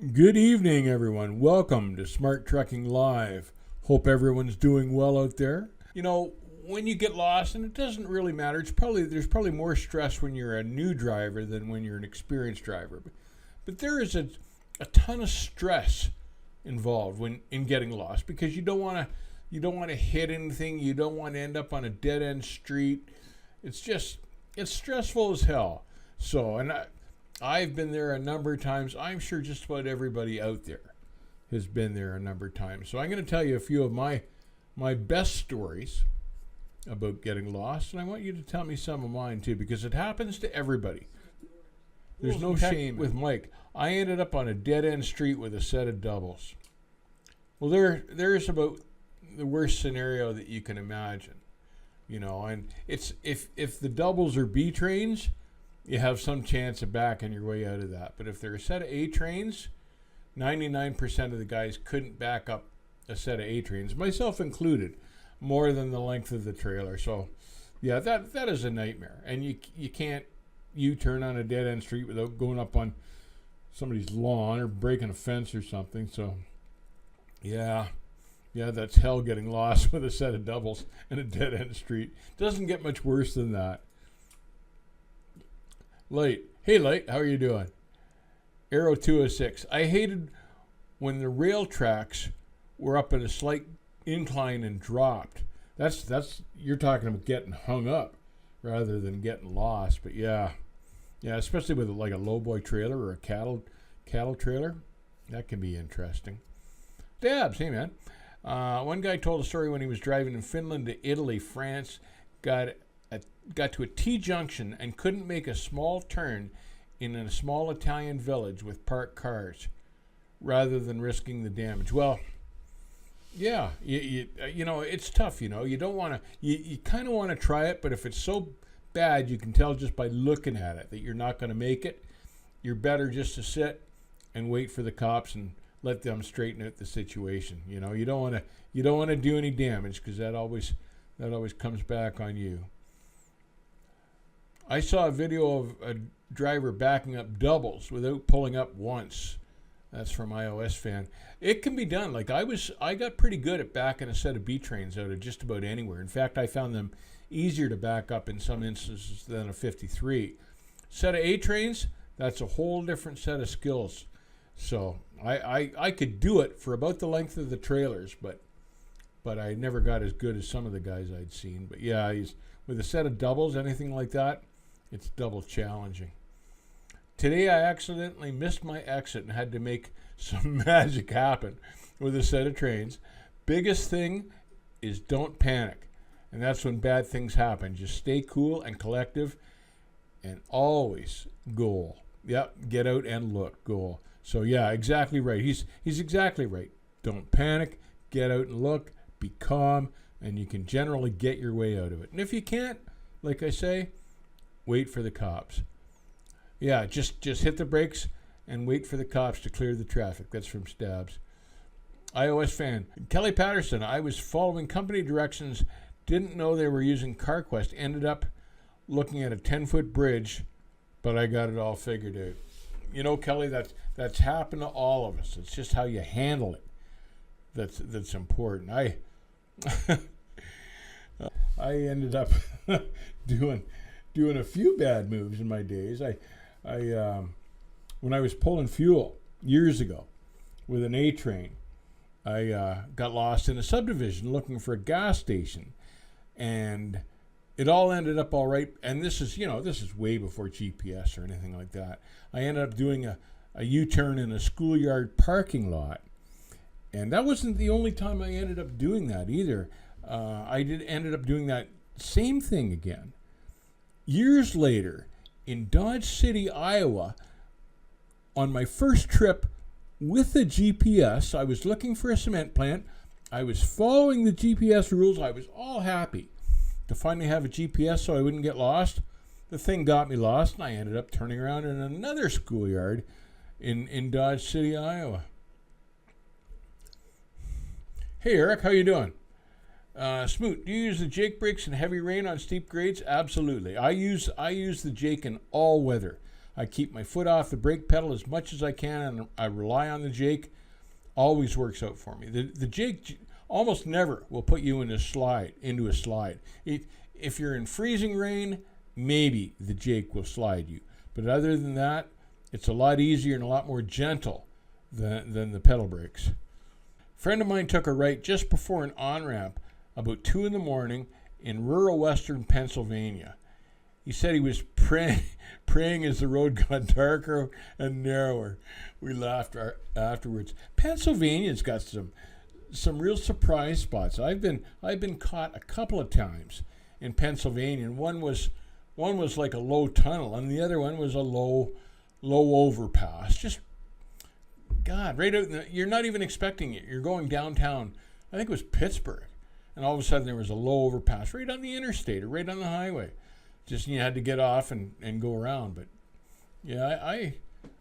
Good evening, everyone. Welcome to Smart Trucking Live. Hope everyone's doing well out there. When you get lost, and it doesn't really matter, there's probably more stress when you're a new driver than when you're an experienced driver. But there is a ton of stress involved in getting lost because you don't want to hit anything. You don't want to end up on a dead end street. It's stressful as hell. I've been there a number of times. I'm sure just about everybody out there has been there a number of times. So I'm going to tell you a few of my best stories about getting lost, and I want you to tell me some of mine too, because it happens to everybody. There's no shame with Mike. I ended up on a dead end street with a set of doubles. Well, there's about the worst scenario that you can imagine, and it's if the doubles are B trains, you have some chance of backing your way out of that. But if they're a set of A trains, 99% of the guys couldn't back up a set of A trains, myself included, more than the length of the trailer. So, yeah, that is a nightmare. And you can't U-turn on a dead-end street without going up on somebody's lawn or breaking a fence or something. So, yeah, that's hell getting lost with a set of doubles in a dead-end street. Doesn't get much worse than that. Light. Hey, Light, how are you doing? Arrow 206. I hated when the rail tracks were up at a slight incline and dropped. That's you're talking about getting hung up rather than getting lost. But yeah, especially with like a lowboy trailer or a cattle trailer, that can be interesting. Dabs, hey man. One guy told a story when he was driving in Finland to Italy, France, got to a T-junction and couldn't make a small turn in a small Italian village with parked cars rather than risking the damage. Well, yeah, it's tough, You don't want to, you kind of want to try it, but if it's so bad, you can tell just by looking at it that you're not going to make it. You're better just to sit and wait for the cops and let them straighten out the situation. You don't want to do any damage because that always comes back on you. I saw a video of a driver backing up doubles without pulling up once. That's from iOS fan. It can be done. Like I got pretty good at backing a set of B trains out of just about anywhere. In fact, I found them easier to back up in some instances than a 53. Set of A trains, that's a whole different set of skills. So I could do it for about the length of the trailers, but I never got as good as some of the guys I'd seen. But yeah, with a set of doubles, anything like that, it's double challenging. Today I accidentally missed my exit and had to make some magic happen with a set of trains. Biggest thing is don't panic. And that's when bad things happen. Just stay cool and collective and always goal. Yep, get out and look, goal. So yeah, exactly right. He's exactly right. Don't panic, get out and look, be calm, and you can generally get your way out of it. And if you can't, like I say, wait for the cops. Yeah, just hit the brakes and wait for the cops to clear the traffic. That's from Stabs. iOS fan. Kelly Patterson, I was following company directions, didn't know they were using CarQuest, ended up looking at a 10-foot bridge, but I got it all figured out. Kelly, that's happened to all of us. It's just how you handle it that's important. I ended up doing a few bad moves in my days. When I was pulling fuel years ago with an A train, I got lost in a subdivision looking for a gas station, and it all ended up all right. And this is way before GPS or anything like that. I ended up doing a U-turn in a schoolyard parking lot, and that wasn't the only time I ended up doing that either. Ended up doing that same thing again years later in Dodge City, Iowa, on my first trip with the GPS. I was looking for a cement plant. I was following the GPS rules. I was all happy to finally have a GPS so I wouldn't get lost. The thing got me lost, and I ended up turning around in another schoolyard in Dodge City, Iowa. Hey, Eric, how you doing? Smoot, do you use the Jake brakes in heavy rain on steep grades? Absolutely. I use the Jake in all weather. I keep my foot off the brake pedal as much as I can, and I rely on the Jake. Always works out for me. The Jake almost never will put you into a slide. If you're in freezing rain, maybe the Jake will slide you. But other than that, it's a lot easier and a lot more gentle than the pedal brakes. A friend of mine took a right just before an on-ramp about 2 in the morning in rural western Pennsylvania. He said he was praying as the road got darker and narrower. We laughed afterwards. Pennsylvania's got some real surprise spots. I've been caught a couple of times in Pennsylvania, and one was like a low tunnel, and the other one was a low overpass. Just God, right out you're not even expecting it. You're going downtown. I think it was Pittsburgh, and all of a sudden there was a low overpass right on the interstate or right on the highway. Just you had to get off and go around. But yeah, I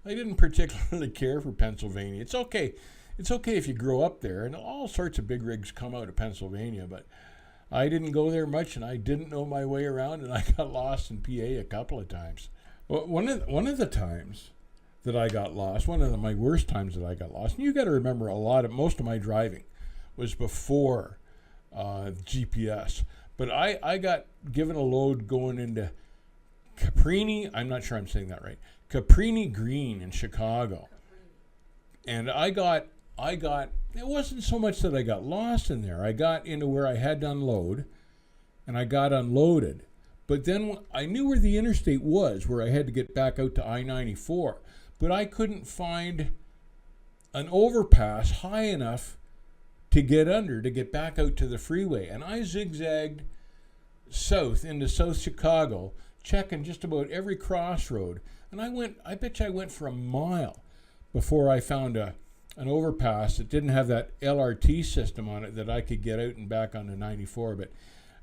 didn't particularly care for Pennsylvania. It's okay if you grow up there, and all sorts of big rigs come out of Pennsylvania, but I didn't go there much, and I didn't know my way around, and I got lost in PA a couple of times. Well, one of the times that I got lost, my worst times that I got lost, and you got to remember most of my driving was before GPS. But I got given a load going into Caprini. I'm not sure I'm saying that right. Caprini Green in Chicago. And I got, it wasn't so much that I got lost in there. I got into where I had to unload, and I got unloaded. But then I knew where the interstate was, where I had to get back out to I-94. But I couldn't find an overpass high enough to get back out to the freeway. And I zigzagged south into South Chicago, checking just about every crossroad. And I bet you I went for a mile before I found an overpass that didn't have that LRT system on it that I could get out and back onto 94. But,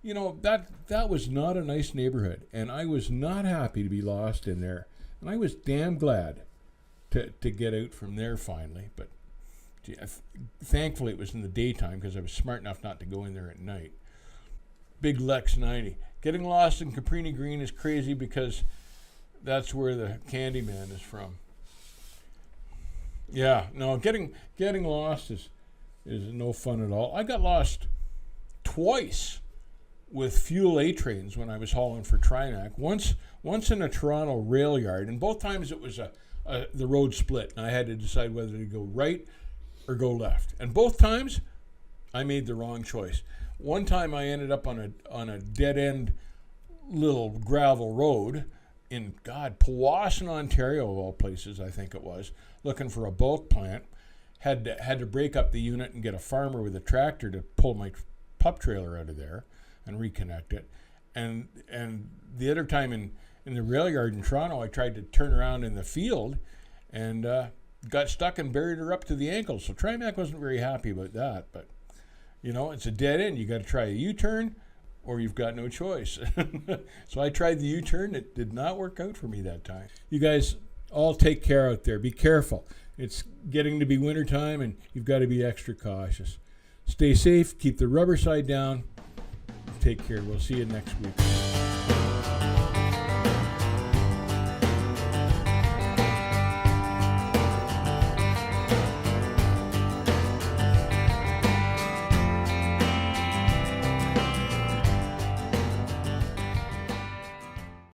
you know, that was not a nice neighborhood. And I was not happy to be lost in there. And I was damn glad to get out from there finally. But thankfully it was in the daytime because I was smart enough not to go in there at night. Big Lex 90. Getting lost in Caprini Green is crazy because that's where the Candyman is from. Yeah, no, getting lost is no fun at all. I got lost twice with Fuel A trains when I was hauling for Trimac. Once in a Toronto rail yard, and both times it was the road split, and I had to decide whether to go right or go left. And both times, I made the wrong choice. One time I ended up on a dead-end little gravel road in, Powassan, Ontario, of all places, I think it was, looking for a bulk plant. Had to break up the unit and get a farmer with a tractor to pull my pup trailer out of there and reconnect it. And the other time in the rail yard in Toronto, I tried to turn around in the field and got stuck and buried her up to the ankles. So Trimac wasn't very happy about that. But, you know, it's a dead end. You got to try a U-turn or you've got no choice. So I tried the U-turn. It did not work out for me that time. You guys all take care out there. Be careful. It's getting to be wintertime and you've got to be extra cautious. Stay safe. Keep the rubber side down. Take care. We'll see you next week.